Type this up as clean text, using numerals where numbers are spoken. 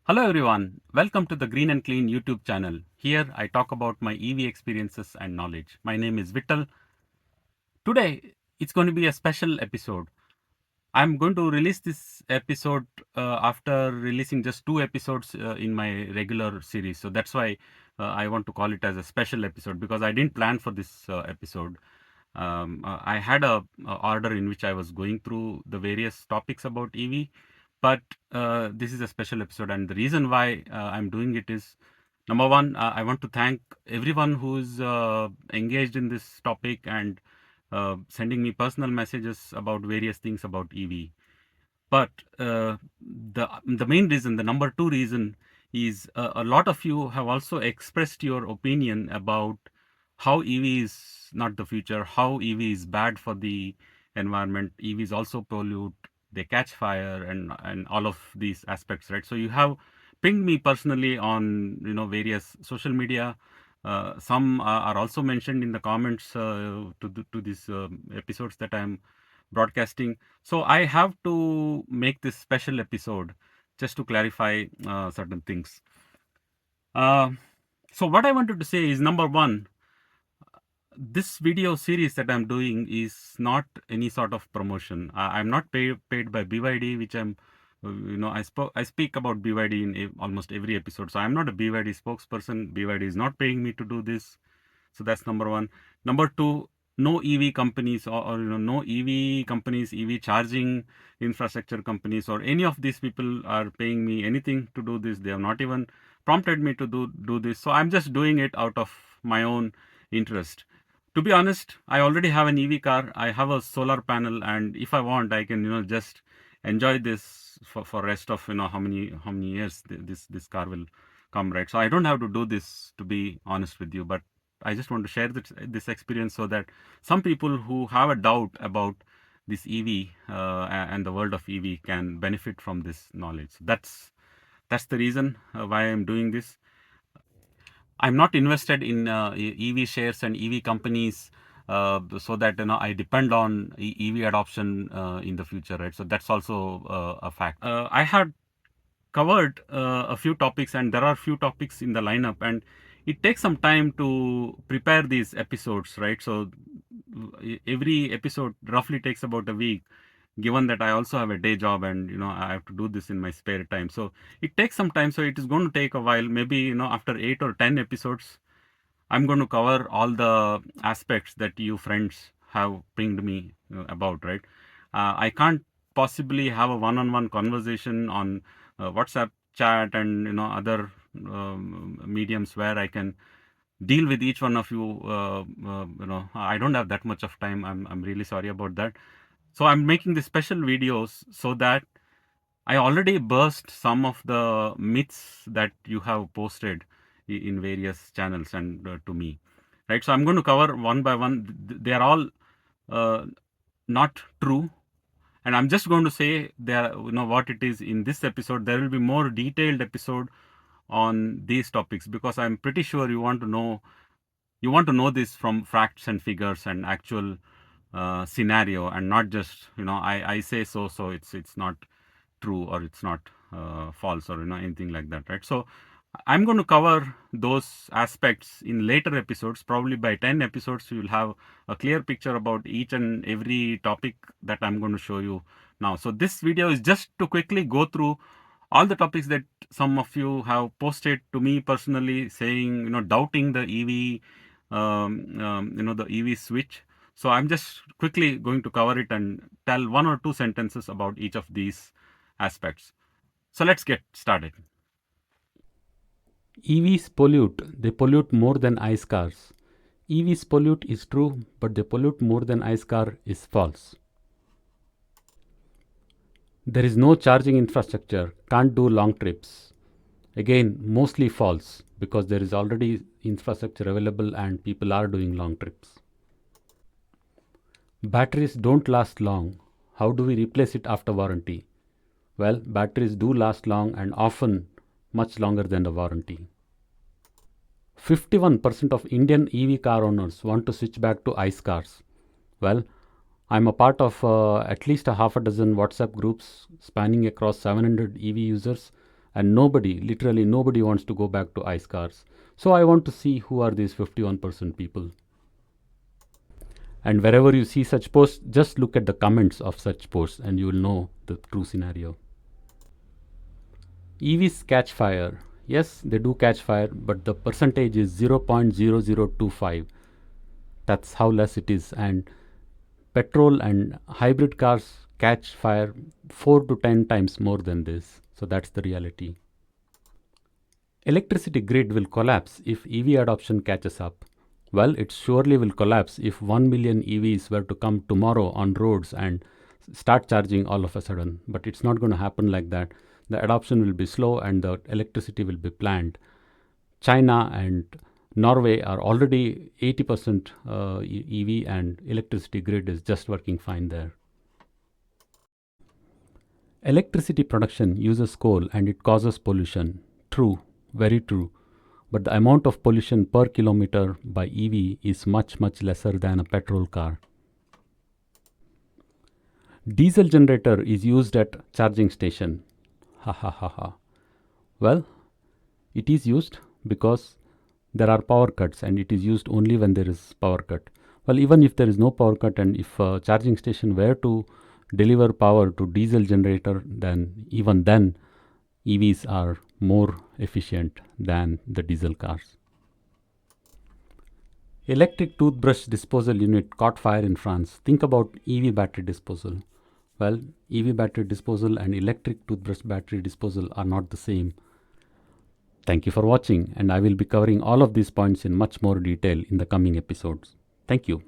Hello everyone, welcome to the Green and Clean YouTube channel. Here I talk about my EV experiences and knowledge. My name is Vittal. Today it's going to be a special episode. I'm going to release this episode after releasing just two episodes in my regular series. So that's why I want to call it as a special episode because I didn't plan for this episode. I had a order in which I was going through the various topics about EV, but this is a special episode, and the reason why I'm doing it is number one, I want to thank everyone who's engaged in this topic and sending me personal messages about various things about EV. But the main reason, the number two reason, is a lot of you have also expressed your opinion about how EV is not the future, how EV is bad for the environment. EVs also pollute, they catch fire, and all of these aspects, right? So you have pinged me personally on various social media. Some are also mentioned in the comments to these episodes that I'm broadcasting. So I have to make this special episode just to clarify certain things. Uh, so what I wanted to say is number one, this video series that I'm doing is not any sort of promotion. I'm not paid by BYD, which I speak about BYD in almost every episode. So I'm not a BYD spokesperson. BYD is not paying me to do this. So that's number one. Number two, no EV companies or no EV companies, EV charging infrastructure companies, or any of these people are paying me anything to do this. They have not even prompted me to do this. So I'm just doing it out of my own interest. To be honest, I already have an EV car. I have a solar panel, and if I want, I can just enjoy this for rest of how many years this car will come, right? So I don't have to do this, to be honest with you, but I just want to share this experience so that some people who have a doubt about this EV and the world of EV can benefit from this knowledge. That's the reason why I'm doing this. I'm not invested in EV shares and EV companies so that I depend on EV adoption in the future, right? So that's also a fact. I had covered a few topics, and there are few topics in the lineup, and it takes some time to prepare these episodes, right? So every episode roughly takes about a week, given that I also have a day job and I have to do this in my spare time. So it takes some time. So it is going to take a while. Maybe after 8 or 10 episodes, I'm going to cover all the aspects that you friends have pinged me about, right? I can't possibly have a one-on-one conversation on WhatsApp chat and other mediums where I can deal with each one of you. I don't have that much of time. I'm really sorry about that. So I'm making these special videos so that I already burst some of the myths that you have posted in various channels and to me, right? So I'm going to cover one by one. They are all not true, and I'm just going to say what it is in this episode. There will be more detailed episode on these topics because I'm pretty sure you want to know this from facts and figures and actual scenario, and not just I say so it's not true or it's not false or anything like that, right? So I'm going to cover those aspects in later episodes. Probably by 10 episodes you will have a clear picture about each and every topic that I'm going to show you now. So this video is just to quickly go through all the topics that some of you have posted to me personally, saying doubting the the EV switch. So I'm just quickly going to cover it and tell one or two sentences about each of these aspects. So let's get started. EVs pollute. They pollute more than ICE cars. EVs pollute is true, but they pollute more than ICE car is false. There is no charging infrastructure, can't do long trips. Again, mostly false because there is already infrastructure available and people are doing long trips. Batteries don't last long. How do we replace it after warranty? Well, batteries do last long and often much longer than the warranty. 51% of Indian EV car owners want to switch back to ICE cars. Well, I'm a part of at least a half a dozen WhatsApp groups spanning across 700 EV users, and nobody, literally nobody, wants to go back to ICE cars. So I want to see who are these 51% people. And wherever you see such posts, just look at the comments of such posts and you will know the true scenario. EVs catch fire. Yes, they do catch fire, but the percentage is 0.0025. That's how less it is. And petrol and hybrid cars catch fire 4 to 10 times more than this. So that's the reality. Electricity grid will collapse if EV adoption catches up. Well, it surely will collapse if 1 million EVs were to come tomorrow on roads and start charging all of a sudden. But it's not going to happen like that. The adoption will be slow and the electricity will be planned. China and Norway are already 80% EV, and electricity grid is just working fine there. Electricity production uses coal and it causes pollution. True, very true. But the amount of pollution per kilometer by EV is much, much lesser than a petrol car. Diesel generator is used at charging station. Ha ha ha ha. Well, it is used because there are power cuts and it is used only when there is power cut. Well, even if there is no power cut and if a charging station were to deliver power to diesel generator, then even then EVs are more efficient than the diesel cars. Electric toothbrush disposal unit caught fire in France. Think about EV battery disposal. Well, EV battery disposal and electric toothbrush battery disposal are not the same. Thank you for watching, and I will be covering all of these points in much more detail in the coming episodes. Thank you.